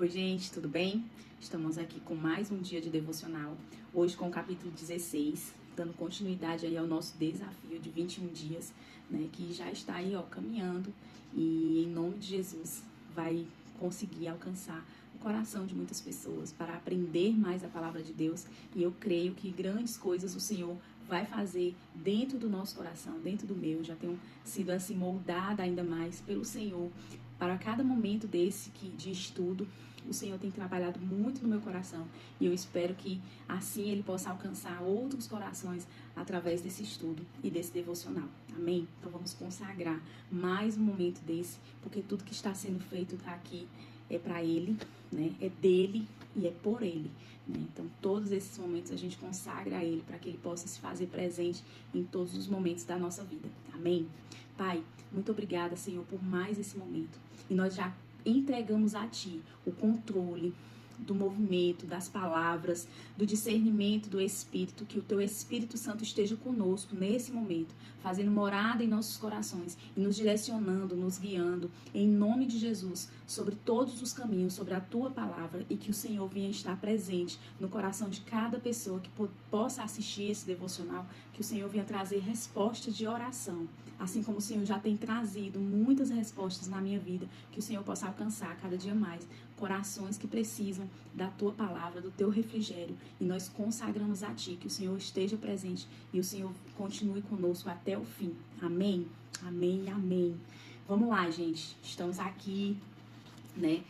Oi, gente, tudo bem? Estamos aqui com mais um dia de devocional, hoje com o capítulo 16, dando continuidade aí ao nosso desafio de 21 dias, né, que já está aí, ó, caminhando e em nome de Jesus vai conseguir alcançar o coração de muitas pessoas para aprender mais a palavra de Deus, e eu creio que grandes coisas o Senhor vai fazer dentro do nosso coração, dentro do meu. Já tenho sido assim moldada ainda mais pelo Senhor para cada momento de estudo. O Senhor tem trabalhado muito no meu coração e eu espero que assim Ele possa alcançar outros corações através desse estudo e desse devocional. Amém? Então vamos consagrar mais um momento desse, porque tudo que está sendo feito aqui é para Ele, né? É dele e é por Ele, né? Então todos esses momentos a gente consagra a Ele para que Ele possa se fazer presente em todos os momentos da nossa vida. Amém? Pai, muito obrigada, Senhor, por mais esse momento. E nós já entregamos a Ti o controle do movimento, das palavras, do discernimento do Espírito, que o Teu Espírito Santo esteja conosco nesse momento, fazendo morada em nossos corações e nos direcionando, nos guiando, em nome de Jesus, sobre todos os caminhos, sobre a Tua palavra, e que o Senhor venha estar presente no coração de cada pessoa que possa assistir esse devocional, que o Senhor venha trazer respostas de oração, assim como o Senhor já tem trazido muitas respostas na minha vida, que o Senhor possa alcançar cada dia mais corações que precisam da Tua palavra, do Teu refrigério, e nós consagramos a Ti, que o Senhor esteja presente e o Senhor continue conosco até o fim. Amém? Amém, amém. Vamos lá, gente, estamos aqui, né,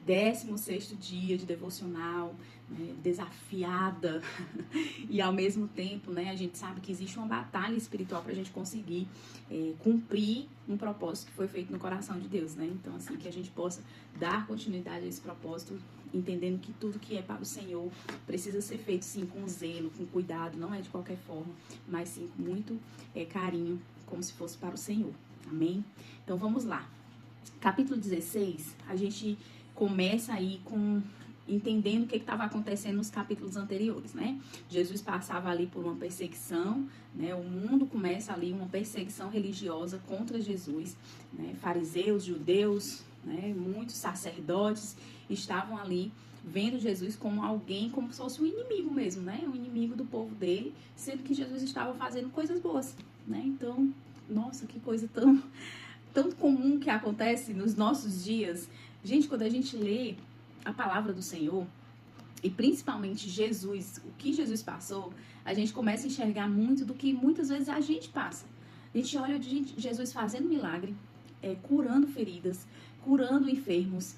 16º dia de devocional, né, desafiada e ao mesmo tempo, né, a gente sabe que existe uma batalha espiritual para a gente conseguir cumprir um propósito que foi feito no coração de Deus, né? Então, assim, que a gente possa dar continuidade a esse propósito, entendendo que tudo que é para o Senhor precisa ser feito, sim, com zelo, com cuidado, não é de qualquer forma, mas sim com muito carinho, como se fosse para o Senhor. Amém? Então, vamos lá. Capítulo 16, a gente começa aí com entendendo o que estava acontecendo nos capítulos anteriores, né? Jesus passava ali por uma perseguição, né? O mundo começa ali uma perseguição religiosa contra Jesus, né? Fariseus, judeus, né? Muitos sacerdotes estavam ali vendo Jesus como alguém, como se fosse um inimigo mesmo, né? Um inimigo do povo dele, sendo que Jesus estava fazendo coisas boas, né? Então, nossa, que coisa tão comum que acontece nos nossos dias. Gente, quando a gente lê a palavra do Senhor, e principalmente Jesus, o que Jesus passou, a gente começa a enxergar muito do que muitas vezes a gente passa. A gente olha Jesus fazendo milagre, curando feridas, curando enfermos,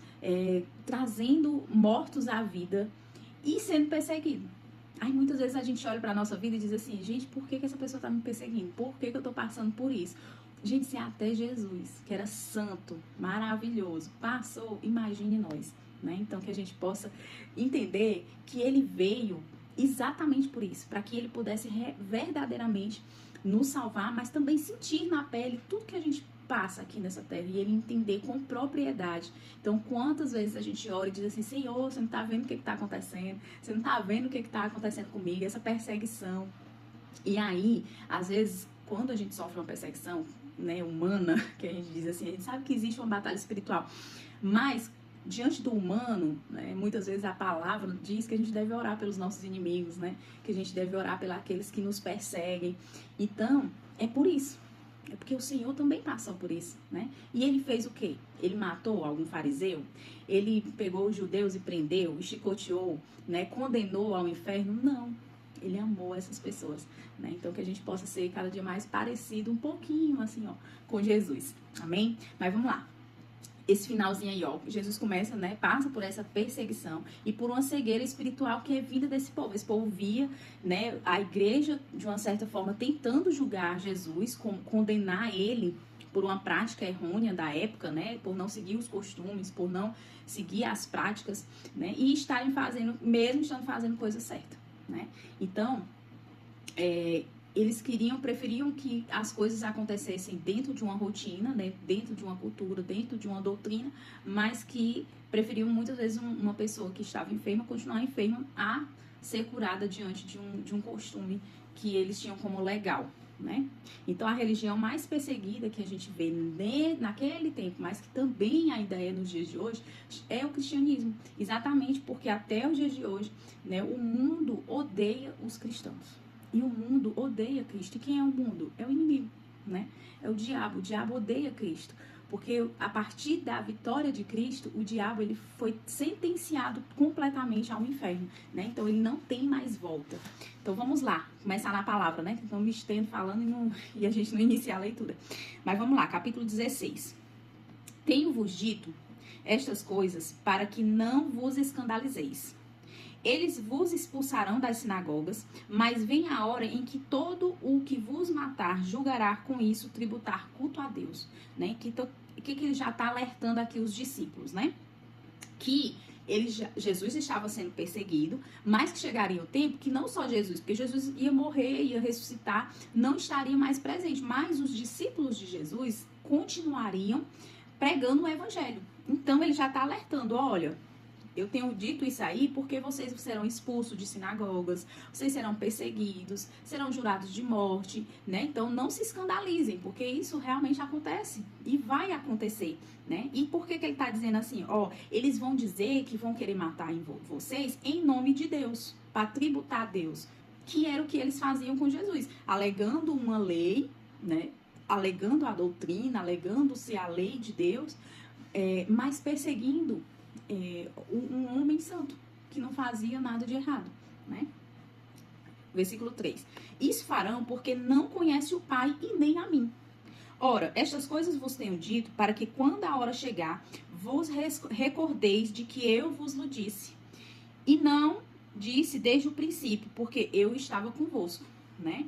trazendo mortos à vida e sendo perseguido. Aí muitas vezes a gente olha para a nossa vida e diz assim, gente, por que essa pessoa está me perseguindo? Por que eu estou passando por isso? Gente, se até Jesus, que era santo, maravilhoso, passou, imagine nós, né? Então, que a gente possa entender que ele veio exatamente por isso, para que ele pudesse verdadeiramente nos salvar, mas também sentir na pele tudo que a gente passa aqui nessa terra e ele entender com propriedade. Então, quantas vezes a gente ora e diz assim, Senhor, você não está vendo o que está acontecendo? Você não está vendo o que está acontecendo comigo? Essa perseguição. E aí, às vezes, quando a gente sofre uma perseguição, né, humana, que a gente diz assim, a gente sabe que existe uma batalha espiritual, mas diante do humano, né, muitas vezes a palavra diz que a gente deve orar pelos nossos inimigos, né, que a gente deve orar pelos aqueles que nos perseguem. Então, é por isso. É porque o Senhor também passou por isso, né? E ele fez o quê? Ele matou algum fariseu? Ele pegou os judeus e prendeu, e chicoteou, né? Condenou ao inferno? Não. Ele amou essas pessoas, né? Então que a gente possa ser cada dia mais parecido um pouquinho assim, ó, com Jesus. Amém? Mas vamos lá. Esse finalzinho aí, ó, Jesus começa, né, passa por essa perseguição e por uma cegueira espiritual que é vida desse povo. Esse povo via, né, a igreja, de uma certa forma, tentando julgar Jesus, condenar ele por uma prática errônea da época, né, por não seguir os costumes, por não seguir as práticas, né, e estarem fazendo, mesmo estando fazendo coisa certa, né. Então, eles preferiam que as coisas acontecessem dentro de uma rotina, né, dentro de uma cultura, dentro de uma doutrina, mas que preferiam muitas vezes uma pessoa que estava enferma continuar enferma a ser curada diante de um costume que eles tinham como legal, né? Então, a religião mais perseguida que a gente vê naquele tempo, mas que também ainda é nos dias de hoje, é o cristianismo. Exatamente porque até os dias de hoje, né, o mundo odeia os cristãos. E o mundo odeia Cristo. E quem é o mundo? É o inimigo, né? É o diabo. O diabo odeia Cristo. Porque a partir da vitória de Cristo, o diabo ele foi sentenciado completamente ao inferno, né? Então ele não tem mais volta. Então vamos lá, começar na palavra, né? Então me estendo falando e a gente não inicia a leitura. Mas vamos lá, capítulo 16. Tenho-vos dito estas coisas para que não vos escandalizeis. Eles vos expulsarão das sinagogas, mas vem a hora em que todo o que vos matar julgará com isso tributar culto a Deus, né? Que ele já está alertando aqui os discípulos, né? Que Jesus estava sendo perseguido, mas que chegaria o tempo que não só Jesus, porque Jesus ia morrer, ia ressuscitar, não estaria mais presente, mas os discípulos de Jesus continuariam pregando o evangelho. Então ele já está alertando, olha, eu tenho dito isso aí porque vocês serão expulsos de sinagogas, vocês serão perseguidos, serão jurados de morte, né? Então não se escandalizem, porque isso realmente acontece e vai acontecer, né? E por que ele está dizendo assim? Ó, eles vão dizer que vão querer matar vocês em nome de Deus, para tributar a Deus, que era o que eles faziam com Jesus, alegando uma lei, né? Alegando a doutrina, alegando ser a lei de Deus, mas perseguindo um homem santo, que não fazia nada de errado, né? Versículo 3. Isso farão porque não conhece o Pai e nem a mim. Ora, estas coisas vos tenho dito para que quando a hora chegar, vos recordeis de que eu vos lo disse. E não disse desde o princípio, porque eu estava convosco, né?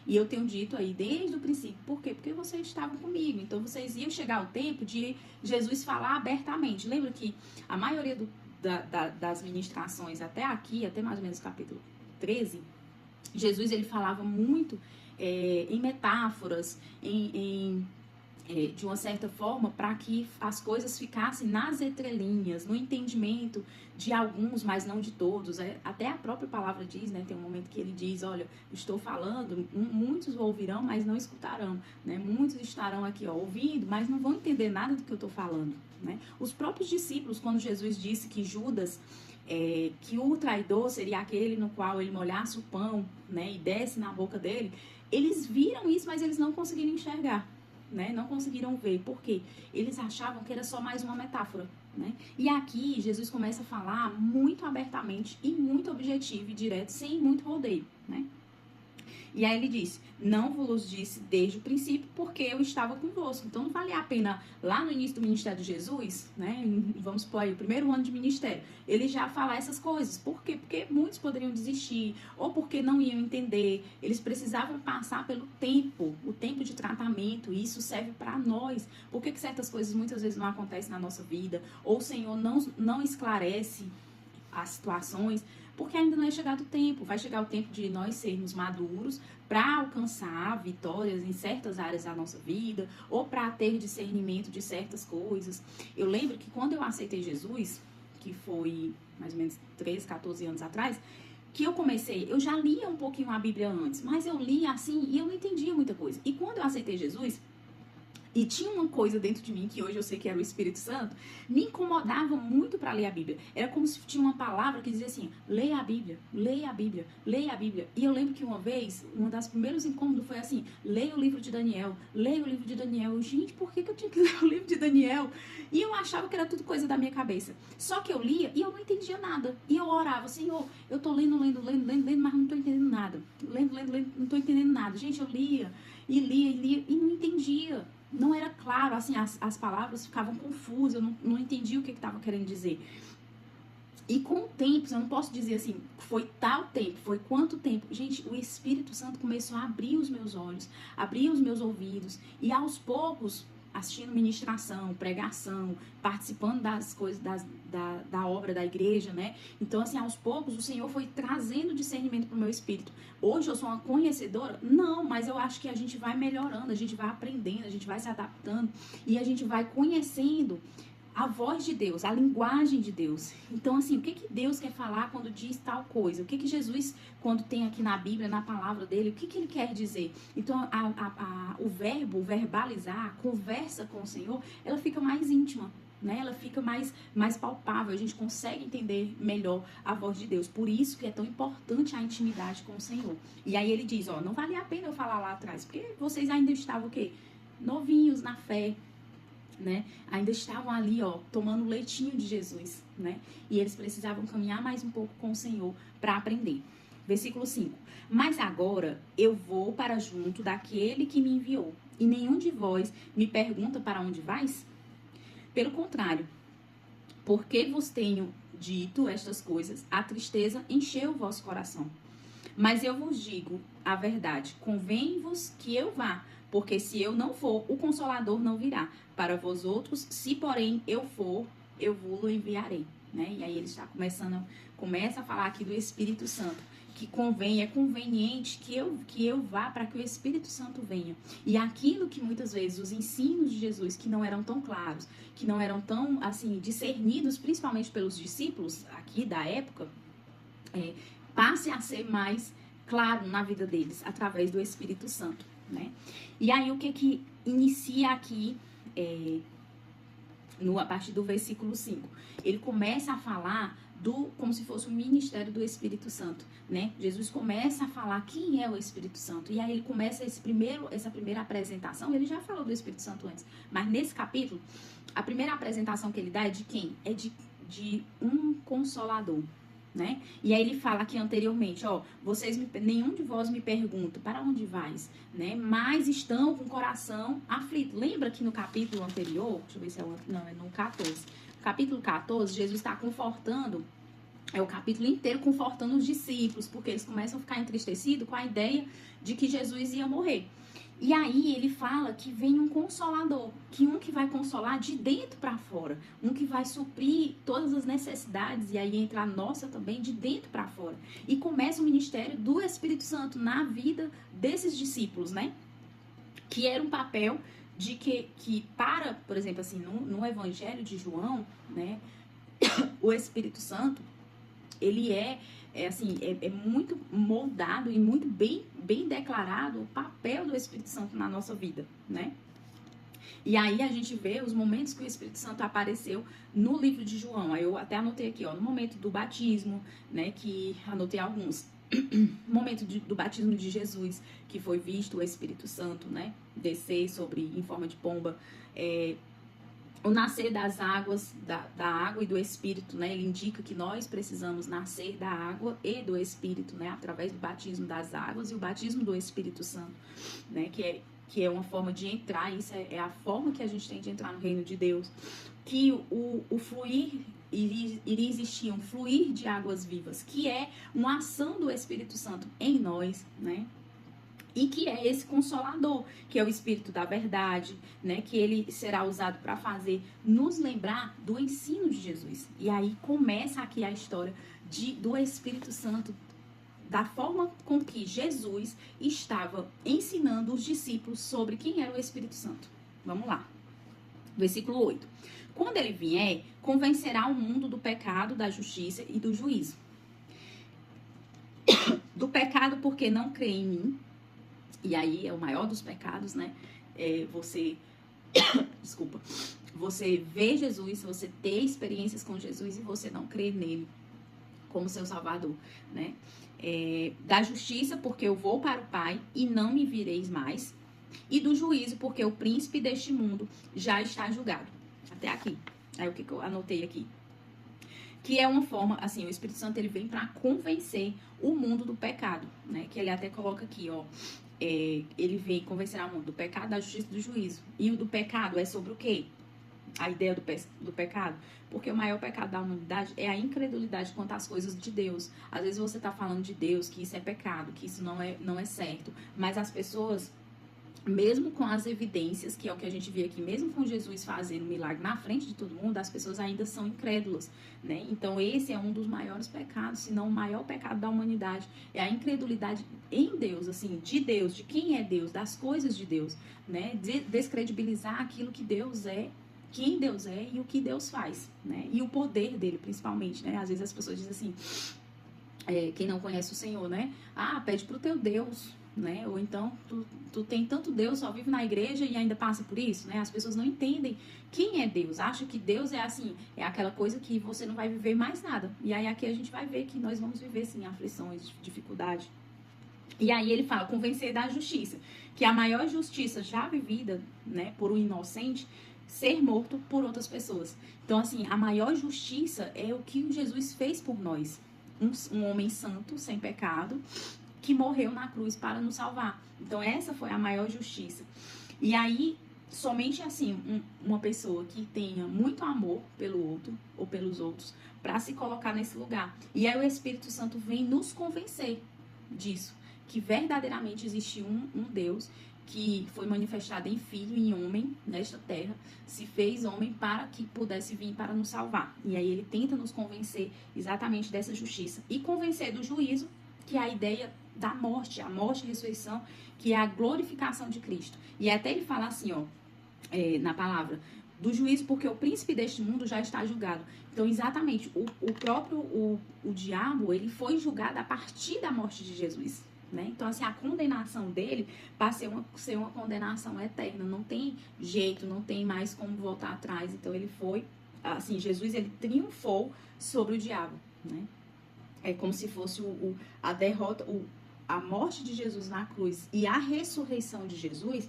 E eu tenho dito aí desde o princípio. Por quê? Porque vocês estavam comigo. Então, vocês iam chegar ao tempo de Jesus falar abertamente. Lembra que a maioria das ministrações até aqui, até mais ou menos o capítulo 13, Jesus ele falava muito em metáforas, de uma certa forma, para que as coisas ficassem nas entrelinhas, no entendimento de alguns, mas não de todos. Até a própria palavra diz, né? Tem um momento que ele diz, olha, estou falando, muitos ouvirão, mas não escutarão, né? Muitos estarão aqui, ó, ouvindo, mas não vão entender nada do que eu estou falando, né? Os próprios discípulos, quando Jesus disse que Judas, que o traidor seria aquele no qual ele molhasse o pão, né? E desse na boca dele, eles viram isso, mas eles não conseguiram enxergar, né? Não conseguiram ver, porque eles achavam que era só mais uma metáfora, né? E aqui Jesus começa a falar muito abertamente e muito objetivo e direto, sem muito rodeio, né? E aí ele diz, não vos disse desde o princípio, porque eu estava convosco. Então não valia a pena, lá no início do ministério de Jesus, né? Vamos supor aí, o primeiro ano de ministério, ele já falar essas coisas. Por quê? Porque muitos poderiam desistir, ou porque não iam entender. Eles precisavam passar pelo tempo, o tempo de tratamento, e isso serve para nós. Por que certas coisas muitas vezes não acontecem na nossa vida? Ou o Senhor não esclarece as situações, porque ainda não é chegado o tempo. Vai chegar o tempo de nós sermos maduros para alcançar vitórias em certas áreas da nossa vida, ou para ter discernimento de certas coisas. Eu lembro que quando eu aceitei Jesus, que foi mais ou menos 13, 14 anos atrás, que eu já lia um pouquinho a Bíblia antes, mas eu lia assim e eu não entendia muita coisa. E quando eu aceitei Jesus, e tinha uma coisa dentro de mim, que hoje eu sei que era o Espírito Santo, me incomodava muito para ler a Bíblia. Era como se tinha uma palavra que dizia assim, leia a Bíblia, leia a Bíblia, leia a Bíblia. E eu lembro que uma vez, um dos primeiros incômodos foi assim, leia o livro de Daniel, leia o livro de Daniel. Gente, por que eu tinha que ler o livro de Daniel? E eu achava que era tudo coisa da minha cabeça. Só que eu lia e eu não entendia nada. E eu orava, Senhor, eu tô lendo, mas não tô entendendo nada. Lendo, não tô entendendo nada. Gente, eu lia e não entendia. Não era claro, assim, as palavras ficavam confusas, eu não entendia o que estava querendo dizer. E com o tempo, eu não posso dizer assim, foi tal tempo, foi quanto tempo. Gente, o Espírito Santo começou a abrir os meus olhos, abrir os meus ouvidos, e aos poucos, assistindo ministração, pregação, participando das coisas, da obra da igreja, né? Então, assim, aos poucos, o Senhor foi trazendo discernimento para o meu espírito. Hoje eu sou uma conhecedora? Não, mas eu acho que a gente vai melhorando, a gente vai aprendendo, a gente vai se adaptando, e a gente vai conhecendo a voz de Deus, a linguagem de Deus. Então, assim, o que Deus quer falar quando diz tal coisa? O que Jesus, quando tem aqui na Bíblia, na palavra dele, o que ele quer dizer? Então, o verbo, o verbalizar, a conversa com o Senhor, ela fica mais íntima, né? Ela fica mais palpável, a gente consegue entender melhor a voz de Deus. Por isso que é tão importante a intimidade com o Senhor. E aí ele diz, ó, não valia a pena eu falar lá atrás, porque vocês ainda estavam o quê? Novinhos na fé, né? Ainda estavam ali, ó, tomando o leitinho de Jesus, né? E eles precisavam caminhar mais um pouco com o Senhor para aprender. Versículo 5. Mas agora eu vou para junto daquele que me enviou, e nenhum de vós me pergunta para onde vais? Pelo contrário, porque vos tenho dito estas coisas, a tristeza encheu o vosso coração. Mas eu vos digo a verdade, convém-vos que eu vá, porque se eu não for, o Consolador não virá para vós outros, se porém eu for, eu vos enviarei. Né? E aí ele está começa a falar aqui do Espírito Santo, que é conveniente que eu vá para que o Espírito Santo venha. E aquilo que muitas vezes os ensinos de Jesus, que não eram tão claros, que não eram tão, assim, discernidos, principalmente pelos discípulos aqui da época, passe a ser mais claro na vida deles, através do Espírito Santo, né? E aí, o que inicia aqui, a partir do versículo 5? Ele começa a falar como se fosse o ministério do Espírito Santo, né? Jesus começa a falar quem é o Espírito Santo. E aí ele começa essa primeira apresentação. Ele já falou do Espírito Santo antes, mas nesse capítulo, a primeira apresentação que ele dá é de quem? É de um Consolador, né? E aí ele fala aqui anteriormente, ó, nenhum de vós me pergunta para onde vais, né? Mas estão com o coração aflito. Lembra que no capítulo anterior, deixa eu ver se é no 14. Capítulo 14, Jesus está confortando, o capítulo inteiro confortando os discípulos, porque eles começam a ficar entristecidos com a ideia de que Jesus ia morrer. E aí ele fala que vem um Consolador, que vai consolar de dentro para fora, que vai suprir todas as necessidades, e aí entra a nossa também, de dentro para fora. E começa o ministério do Espírito Santo na vida desses discípulos, né? Que era um papel de que para, por exemplo, assim, no Evangelho de João, né, o Espírito Santo, ele é muito moldado e muito bem declarado o papel do Espírito Santo na nossa vida, né? E aí a gente vê os momentos que o Espírito Santo apareceu no livro de João. Aí eu até anotei aqui, ó, no momento do batismo, né, que anotei alguns. No momento do batismo de Jesus, que foi visto o Espírito Santo, né, descer em forma de pomba, o nascer das águas, da água e do Espírito, né, ele indica que nós precisamos nascer da água e do Espírito, né, através do batismo das águas e o batismo do Espírito Santo, né, que é uma forma de entrar, isso é a forma que a gente tem de entrar no reino de Deus, que o fluir, iria existir um fluir de águas vivas, que é uma ação do Espírito Santo em nós, né? E que é esse Consolador, que é o Espírito da verdade, né? Que ele será usado para nos lembrar do ensino de Jesus. E aí começa aqui a história do Espírito Santo, da forma com que Jesus estava ensinando os discípulos sobre quem era o Espírito Santo. Vamos lá. Versículo 8. Quando ele vier, convencerá o mundo do pecado, da justiça e do juízo. Do pecado porque não crê em mim. E aí é o maior dos pecados, né? Desculpa. Você vê Jesus, você ter experiências com Jesus e você não crer nele como seu Salvador, né? Da justiça porque eu vou para o Pai e não me vireis mais. E do juízo porque o príncipe deste mundo já está julgado. Até aqui. Aí o que eu anotei aqui? Que é uma forma, assim, o Espírito Santo ele vem para convencer o mundo do pecado, né? Que ele até coloca aqui, ó. Ele vem convencer o mundo do pecado, da justiça e do juízo. E o do pecado é sobre o quê? A ideia do pecado. Porque o maior pecado da humanidade é a incredulidade quanto às coisas de Deus. Às vezes você está falando de Deus, que isso é pecado, que isso não é certo. Mas as pessoas, mesmo com as evidências, que é o que a gente vê aqui, mesmo com Jesus fazendo um milagre na frente de todo mundo, as pessoas ainda são incrédulas, né? Então esse é um dos maiores pecados, se não o maior pecado da humanidade, é a incredulidade em Deus, assim, de quem é Deus, das coisas de Deus, né? Descredibilizar aquilo que Deus é quem Deus é e o que Deus faz, né? E o poder dele, principalmente, né? Às vezes as pessoas dizem assim, quem não conhece o Senhor, né? Ah, pede pro teu Deus, né? Ou então, tu tem tanto Deus, só vive na igreja e ainda passa por isso, né? As pessoas não entendem quem é Deus. Acham que Deus é assim, é aquela coisa que você não vai viver mais nada. E aí aqui a gente vai ver que nós vamos viver, sim, aflições, dificuldade. E aí ele fala, convencer da justiça, que a maior justiça já vivida, né, por um inocente, ser morto por outras pessoas. Então, assim, a maior justiça é o que Jesus fez por nós. Um homem santo, sem pecado, que morreu na cruz para nos salvar. Então, essa foi a maior justiça. E aí, somente assim, uma pessoa que tenha muito amor pelo outro ou pelos outros, para se colocar nesse lugar. E aí o Espírito Santo vem nos convencer disso, que verdadeiramente existe um Deus que foi manifestado em filho, em homem, nesta terra, se fez homem para que pudesse vir para nos salvar. E aí ele tenta nos convencer exatamente dessa justiça. E convencer do juízo, que é a ideia da morte, a morte e a ressurreição, que é a glorificação de Cristo. E até ele fala assim, ó, na palavra, do juízo, porque o príncipe deste mundo já está julgado. Então, exatamente, o próprio o diabo, ele foi julgado a partir da morte de Jesus. Né? Então, assim, a condenação dele vai ser uma condenação eterna. Não tem jeito, não tem mais como voltar atrás. Então, ele foi, assim, Jesus, ele triunfou sobre o diabo, né? É como se fosse a derrota, a morte de Jesus na cruz e a ressurreição de Jesus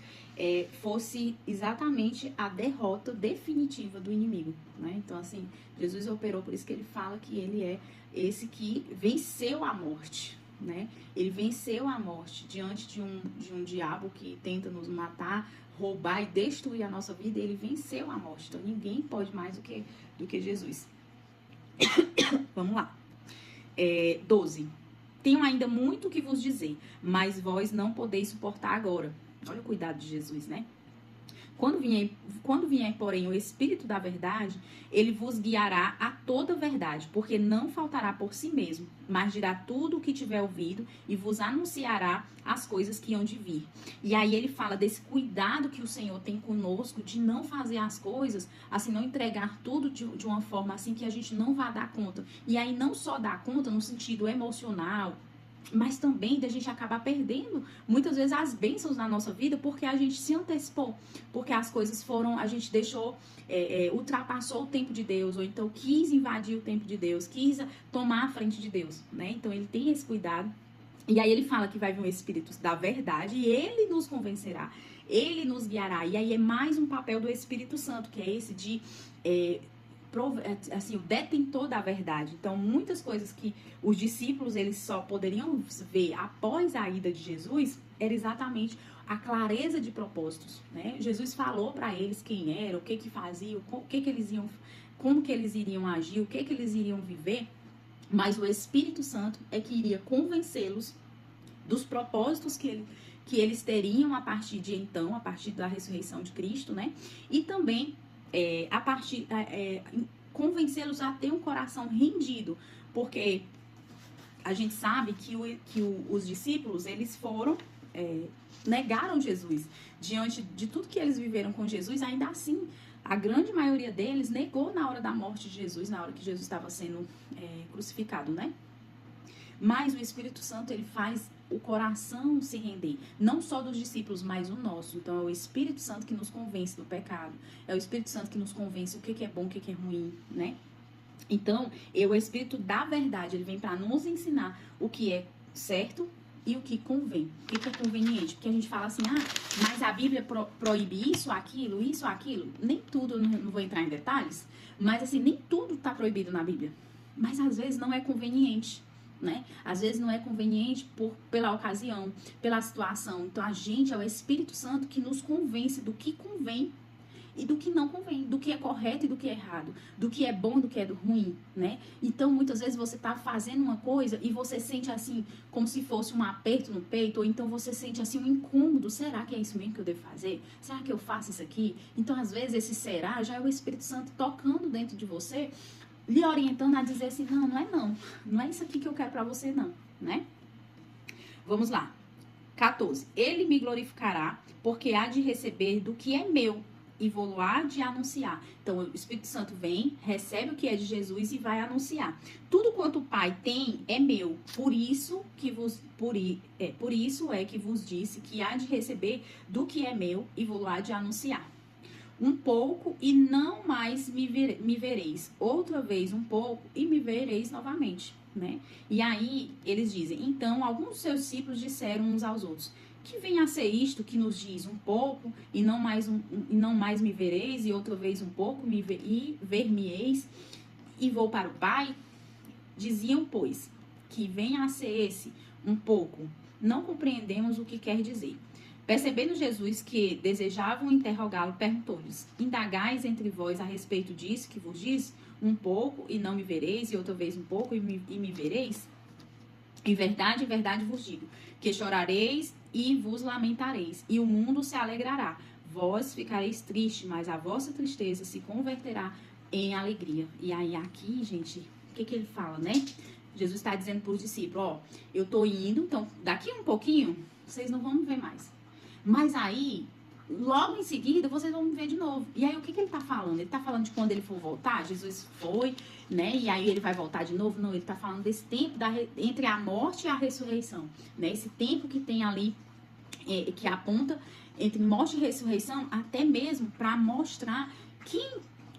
fosse exatamente a derrota definitiva do inimigo, né? Então, assim, Jesus operou, por isso que ele fala que ele é esse que venceu a morte, né? Ele venceu a morte diante de um diabo que tenta nos matar, roubar e destruir a nossa vida. Ele venceu a morte. Então ninguém pode mais do que Jesus. Vamos lá. 12. Tenho ainda muito o que vos dizer, mas vós não podeis suportar agora. Olha o cuidado de Jesus, né? Quando vier, porém, o Espírito da verdade, ele vos guiará a toda verdade, porque não faltará por si mesmo, mas dirá tudo o que tiver ouvido e vos anunciará as coisas que hão de vir. E aí ele fala desse cuidado que o Senhor tem conosco de não fazer as coisas, assim, não entregar tudo de uma forma assim que a gente não vá dar conta. E aí não só dar conta no sentido emocional, mas também da gente acabar perdendo muitas vezes as bênçãos na nossa vida porque a gente se antecipou, porque as coisas foram, a gente deixou, ultrapassou o tempo de Deus, ou então quis invadir o tempo de Deus, quis tomar a frente de Deus, né? Então ele tem esse cuidado. E aí ele fala que vai vir um Espírito da verdade e ele nos convencerá, ele nos guiará. E aí é mais um papel do Espírito Santo, que é esse de assim, o detentor da verdade. Então, muitas coisas que os discípulos eles só poderiam ver após a ida de Jesus era exatamente a clareza de propósitos, né? Jesus falou para eles quem era, o que fazia, o que eles iam, como que eles iriam agir, o que eles iriam viver, mas o Espírito Santo é que iria convencê-los dos propósitos que eles teriam a partir da ressurreição de Cristo, né? E também convencê-los a ter um coração rendido, porque a gente sabe que os discípulos, eles negaram Jesus. Diante de tudo que eles viveram com Jesus, ainda assim, a grande maioria deles negou na hora da morte de Jesus, na hora que Jesus estava sendo crucificado, né? Mas o Espírito Santo, ele faz o coração se render, não só dos discípulos, mas o nosso. Então é o Espírito Santo que nos convence do pecado, é o Espírito Santo que nos convence o que é bom, o que é ruim, né? Então, o Espírito da verdade, ele vem para nos ensinar o que é certo e o que convém, o que é conveniente. Porque a gente fala assim, mas a Bíblia proíbe isso, aquilo. Nem tudo, eu não vou entrar em detalhes, mas assim, nem tudo está proibido na Bíblia. Mas às vezes não é conveniente, né? Às vezes não é conveniente pela ocasião, pela situação. Então a gente é o Espírito Santo que nos convence do que convém e do que não convém, do que é correto e do que é errado, do que é bom e do que é ruim, né? Então muitas vezes você tá fazendo uma coisa e você sente assim como se fosse um aperto no peito, ou então você sente assim um incômodo. Será que é isso mesmo que eu devo fazer? Será que eu faço isso aqui? Então às vezes esse será já é o Espírito Santo tocando dentro de você, lhe orientando a dizer assim, não é isso aqui que eu quero para você não, né? Vamos lá. 14. Ele me glorificará, porque há de receber do que é meu e vou lá de anunciar. Então, o Espírito Santo vem, recebe o que é de Jesus e vai anunciar. Tudo quanto o Pai tem é meu. Por isso é que vos disse que há de receber do que é meu e vou lá de anunciar. Um pouco e não mais me vereis. Outra vez um pouco e me vereis novamente, né? E aí eles dizem, então alguns dos seus discípulos disseram uns aos outros, que vem a ser isto que nos diz um pouco e não mais me vereis, e outra vez um pouco e ver-me-eis e vou para o Pai? Diziam, pois, que vem a ser esse um pouco. Não compreendemos o que quer dizer. Percebendo Jesus que desejavam interrogá-lo, perguntou-lhes, indagais entre vós a respeito disso que vos diz? Um pouco e não me vereis, e outra vez um pouco e me vereis? Em verdade vos digo, que chorareis e vos lamentareis, e o mundo se alegrará. Vós ficareis tristes, mas a vossa tristeza se converterá em alegria. E aí aqui, gente, o que ele fala, né? Jesus está dizendo para os discípulos, ó, eu tô indo, então daqui um pouquinho, vocês não vão me ver mais. Mas aí, logo em seguida, vocês vão me ver de novo. E aí, o que ele tá falando? Ele tá falando de quando ele for voltar? Jesus foi, né? E aí ele vai voltar de novo? Não, ele tá falando desse tempo entre a morte e a ressurreição, né? Esse tempo que tem ali, que aponta entre morte e ressurreição, até mesmo para mostrar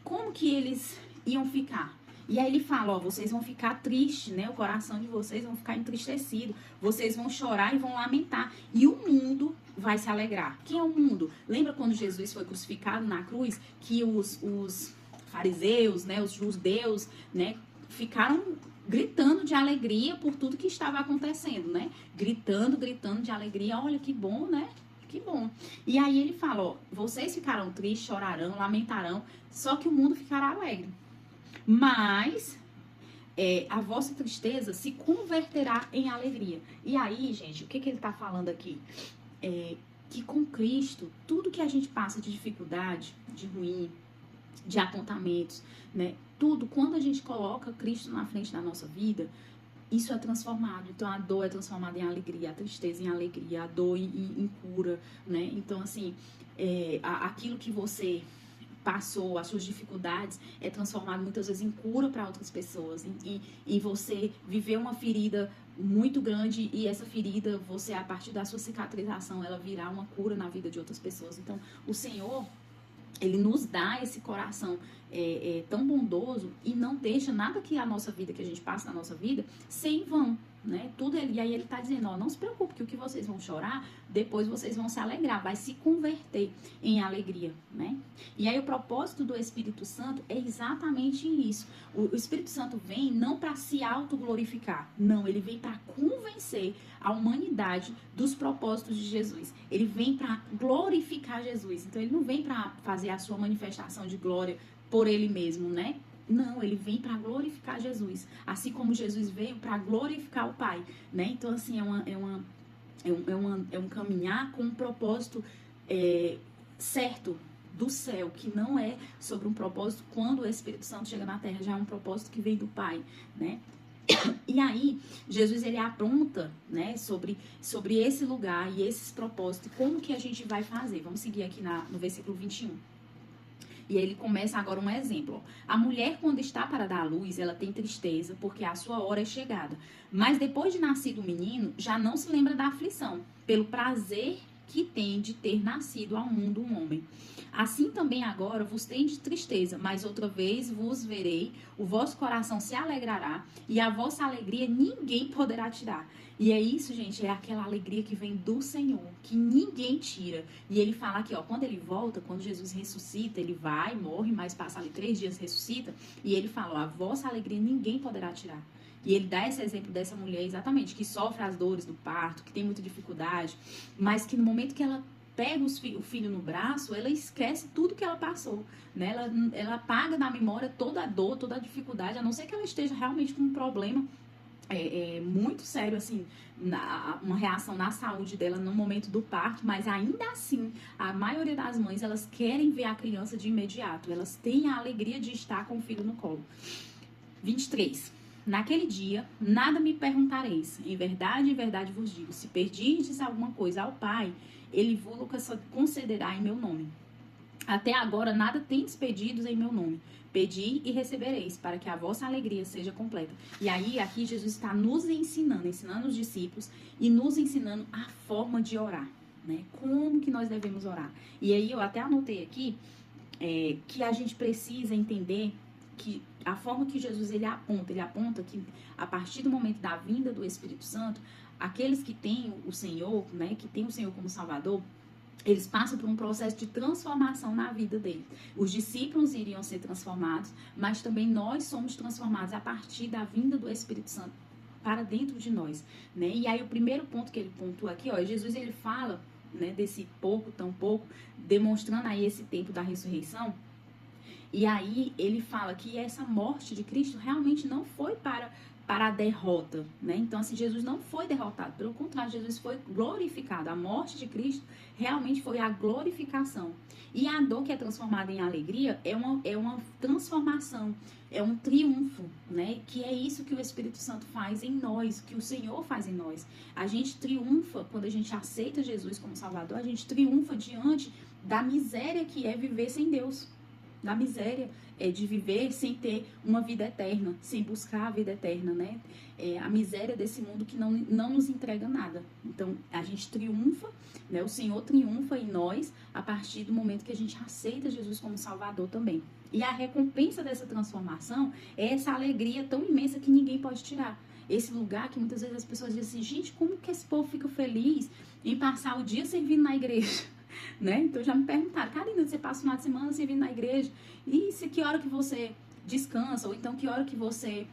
como que eles iam ficar. E aí ele fala, ó, vocês vão ficar tristes, né? O coração de vocês vão ficar entristecido. Vocês vão chorar e vão lamentar. E o mundo vai se alegrar. Quem é o mundo? Lembra quando Jesus foi crucificado na cruz? Que os fariseus, né? Os judeus, né? Ficaram gritando de alegria por tudo que estava acontecendo, né? Gritando de alegria. Olha que bom, né? Que bom. E aí ele fala, ó, vocês ficarão tristes, chorarão, lamentarão, só que o mundo ficará alegre. Mas a vossa tristeza se converterá em alegria. E aí, gente, o que ele está falando aqui? Que com Cristo, tudo que a gente passa de dificuldade, de ruim, de apontamentos, né? Tudo, quando a gente coloca Cristo na frente da nossa vida, isso é transformado. Então, a dor é transformada em alegria, a tristeza em alegria, a dor em cura, né? Então, assim, aquilo que você passou, as suas dificuldades, é transformado muitas vezes em cura para outras pessoas, em você viver uma ferida muito grande e essa ferida, você, a partir da sua cicatrização, ela virá uma cura na vida de outras pessoas. Então, o Senhor, ele nos dá esse coração tão bondoso e não deixa nada que a nossa vida, que a gente passa na nossa vida, ser em vão, né? Tudo e aí ele tá dizendo, ó, não se preocupe que o que vocês vão chorar, depois vocês vão se alegrar, vai se converter em alegria, né? E aí o propósito do Espírito Santo é exatamente isso. O Espírito Santo vem não para se autoglorificar, não, ele vem para convencer a humanidade dos propósitos de Jesus. Ele vem para glorificar Jesus. Então ele não vem para fazer a sua manifestação de glória por ele mesmo, né? Não, ele vem para glorificar Jesus, assim como Jesus veio para glorificar o Pai, né? Então, assim, é um caminhar com um propósito certo do céu, que não é sobre um propósito quando o Espírito Santo chega na Terra, já é um propósito que vem do Pai, né? E aí, Jesus, ele aponta, né, sobre esse lugar e esses propósitos, como que a gente vai fazer. Vamos seguir aqui no versículo 21. E ele começa agora um exemplo. A mulher, quando está para dar à luz, ela tem tristeza, porque a sua hora é chegada. Mas depois de nascido o menino, já não se lembra da aflição, pelo prazer que tem de ter nascido ao mundo um homem. Assim também agora vos tem de tristeza, mas outra vez vos verei, o vosso coração se alegrará, e a vossa alegria ninguém poderá tirar. E é isso, gente, é aquela alegria que vem do Senhor, que ninguém tira. E ele fala aqui, ó, quando ele volta, quando Jesus ressuscita, ele vai, morre, mas passa ali 3 dias, ressuscita, e ele fala, ó, a vossa alegria ninguém poderá tirar. E ele dá esse exemplo dessa mulher, exatamente, que sofre as dores do parto, que tem muita dificuldade, mas que no momento que ela pega o filho no braço, ela esquece tudo que ela passou, né? Ela apaga da memória toda a dor, toda a dificuldade, a não ser que ela esteja realmente com um problema muito sério, assim, uma reação na saúde dela no momento do parto, mas ainda assim, a maioria das mães, elas querem ver a criança de imediato, elas têm a alegria de estar com o filho no colo. 23. Naquele dia, nada me perguntareis. Em verdade vos digo, se perdirdes alguma coisa ao Pai, ele vos concederá em meu nome. Até agora nada tendes pedidos em meu nome. Pedi e recebereis, para que a vossa alegria seja completa. E aí, aqui Jesus está nos ensinando os discípulos e nos ensinando a forma de orar, né? Como que nós devemos orar. E aí eu até anotei aqui que a gente precisa entender que a forma que Jesus ele aponta que a partir do momento da vinda do Espírito Santo, aqueles que têm o Senhor, né, que têm o Senhor como Salvador, eles passam por um processo de transformação na vida deles. Os discípulos iriam ser transformados, mas também nós somos transformados a partir da vinda do Espírito Santo para dentro de nós, né? E aí o primeiro ponto que ele pontua aqui, ó, Jesus ele fala, né, desse pouco, tão pouco, demonstrando aí esse tempo da ressurreição. E aí ele fala que essa morte de Cristo realmente não foi para a derrota, né? Então, assim, Jesus não foi derrotado. Pelo contrário, Jesus foi glorificado. A morte de Cristo realmente foi a glorificação. E a dor que é transformada em alegria é uma transformação, é um triunfo, né? Que é isso que o Espírito Santo faz em nós, que o Senhor faz em nós. A gente triunfa quando a gente aceita Jesus como Salvador, a gente triunfa diante da miséria que é viver sem Deus. Da miséria de viver sem ter uma vida eterna, sem buscar a vida eterna, né? A miséria desse mundo que não nos entrega nada. Então, a gente triunfa, né? O Senhor triunfa em nós a partir do momento que a gente aceita Jesus como Salvador também. E a recompensa dessa transformação é essa alegria tão imensa que ninguém pode tirar. Esse lugar que muitas vezes as pessoas dizem assim, gente, como que esse povo fica feliz em passar o dia servindo na igreja? Né? Então já me perguntaram, Karina, você passa o final de semana servindo na igreja? E que hora que você descansa? Ou então que hora que você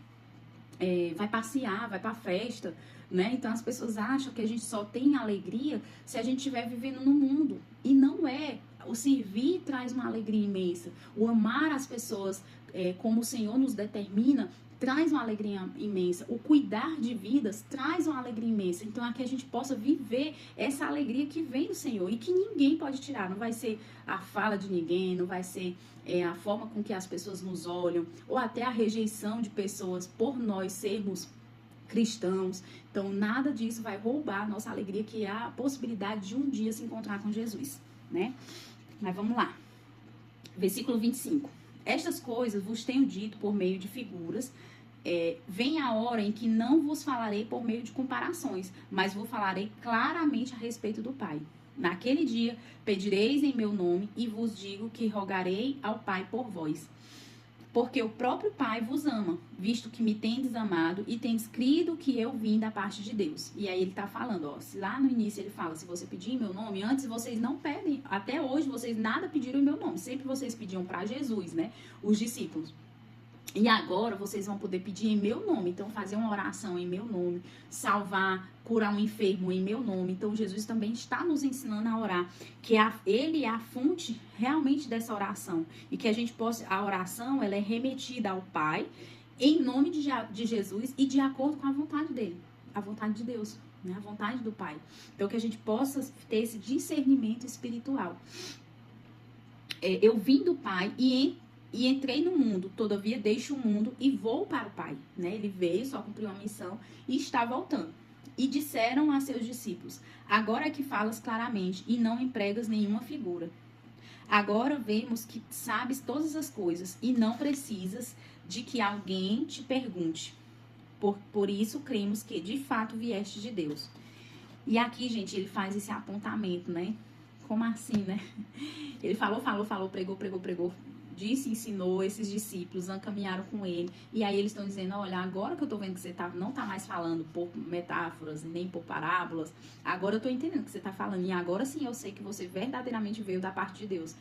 vai passear, vai pra festa? Né? Então as pessoas acham que a gente só tem alegria se a gente estiver vivendo no mundo. E não é. O servir traz uma alegria imensa. O amar as pessoas como o Senhor nos determina traz uma alegria imensa. O cuidar de vidas traz uma alegria imensa. Então, é que a gente possa viver essa alegria que vem do Senhor e que ninguém pode tirar. Não vai ser a fala de ninguém, não vai ser a forma com que as pessoas nos olham, ou até a rejeição de pessoas por nós sermos cristãos. Então, nada disso vai roubar a nossa alegria, que é a possibilidade de um dia se encontrar com Jesus, né? Mas vamos lá. Versículo 25. Estas coisas vos tenho dito por meio de figuras. Vem a hora em que não vos falarei por meio de comparações, mas vos falarei claramente a respeito do Pai. Naquele dia pedireis em meu nome e vos digo que rogarei ao Pai por vós. Porque o próprio Pai vos ama, visto que me tendes amado e tendes crido que eu vim da parte de Deus. E aí ele tá falando, ó, se lá no início ele fala, se você pedir em meu nome, antes vocês não pedem, até hoje vocês nada pediram em meu nome, sempre vocês pediam para Jesus, né, os discípulos. E agora vocês vão poder pedir em meu nome, então fazer uma oração em meu nome, salvar, curar um enfermo em meu nome. Então Jesus também está nos ensinando a orar, que ele é a fonte realmente dessa oração. E que a gente possa, a oração ela é remetida ao Pai, em nome de Jesus e de acordo com a vontade dele, a vontade de Deus, né? A vontade do Pai. Então que a gente possa ter esse discernimento espiritual. Eu vim do Pai e entrei no mundo, todavia deixo o mundo e vou para o Pai, né? Ele veio, só cumpriu uma missão e está voltando. E disseram a seus discípulos, agora é que falas claramente e não empregas nenhuma figura. Agora vemos que sabes todas as coisas e não precisas de que alguém te pergunte. Por isso cremos que de fato vieste de Deus. E aqui, gente, ele faz esse apontamento, né? Como assim, né? Ele falou, pregou. Disse, ensinou, esses discípulos caminharam com ele. E aí eles estão dizendo, olha, agora que eu tô vendo que você não tá mais falando por metáforas, nem por parábolas, agora eu tô entendendo o que você tá falando. E agora sim eu sei que você verdadeiramente veio da parte de Deus.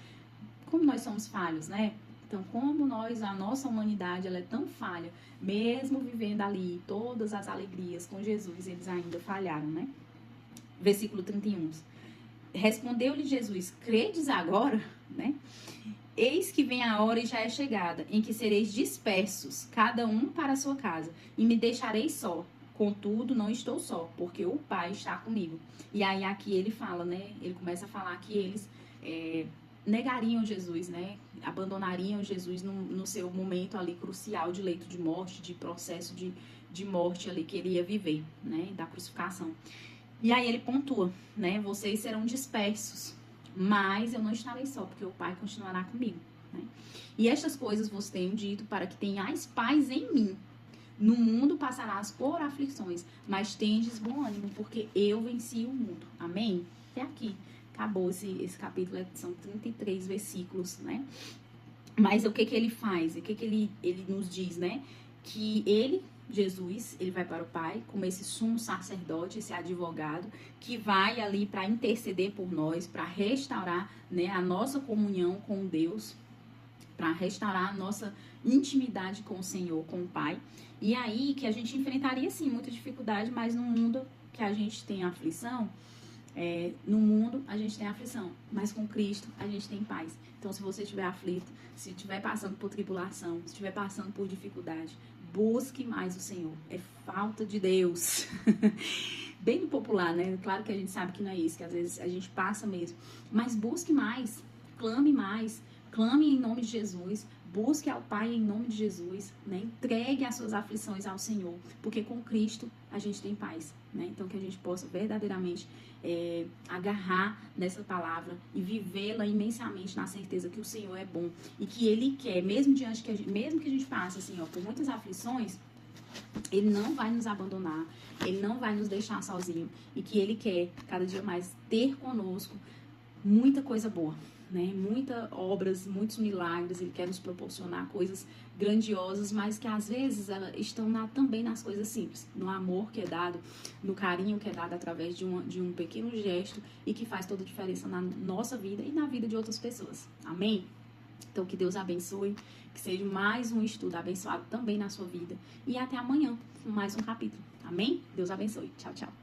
Como nós somos falhos, né? Então, como a nossa humanidade, ela é tão falha, mesmo vivendo ali todas as alegrias com Jesus, eles ainda falharam, né? Versículo 31. Respondeu-lhe Jesus, credes agora, né? Eis que vem a hora e já é chegada, em que sereis dispersos, cada um para a sua casa, e me deixareis só. Contudo, não estou só, porque o Pai está comigo. E aí aqui ele fala, né? Ele começa a falar que eles negariam Jesus, né? Abandonariam Jesus no seu momento ali crucial de leito de morte, de processo de morte ali que ele ia viver, né? Da crucificação. E aí ele pontua, né? Vocês serão dispersos. mas eu não estarei só, porque o Pai continuará comigo, né? E estas coisas vos tenho dito para que tenhais paz em mim. No mundo passarás por aflições, mas tendes bom ânimo, porque eu venci o mundo. Amém? Até aqui. Acabou esse capítulo, são 33 versículos, né? Mas o que ele faz? O que ele nos diz, né? Que ele, Jesus, ele vai para o Pai como esse sumo sacerdote, esse advogado, que vai ali para interceder por nós, para restaurar, né, a nossa comunhão com Deus, para restaurar a nossa intimidade com o Senhor, com o Pai. E aí que a gente enfrentaria, sim, muita dificuldade, mas no mundo que a gente tem aflição, no mundo a gente tem aflição, mas com Cristo a gente tem paz. Então, se você estiver aflito, se estiver passando por tribulação, se estiver passando por dificuldade, busque mais o Senhor. É falta de Deus. Bem popular, né? Claro que a gente sabe que não é isso, que às vezes a gente passa mesmo. Mas busque mais, mais, clame em nome de Jesus, busque ao Pai em nome de Jesus, né? Entregue as suas aflições ao Senhor, porque com Cristo a gente tem paz, né? Então que a gente possa verdadeiramente agarrar nessa palavra e vivê-la imensamente na certeza que o Senhor é bom e que Ele quer, mesmo que a gente passe assim, por muitas aflições, Ele não vai nos abandonar, Ele não vai nos deixar sozinho e que Ele quer cada dia mais ter conosco muita coisa boa, né? Muitas obras, muitos milagres. Ele quer nos proporcionar coisas grandiosas, mas que às vezes elas estão também nas coisas simples, no amor que é dado, no carinho que é dado através de um pequeno gesto e que faz toda a diferença na nossa vida e na vida de outras pessoas. Amém? Então que Deus abençoe, que seja mais um estudo abençoado também na sua vida e até amanhã com mais um capítulo. Amém? Deus abençoe. Tchau, tchau.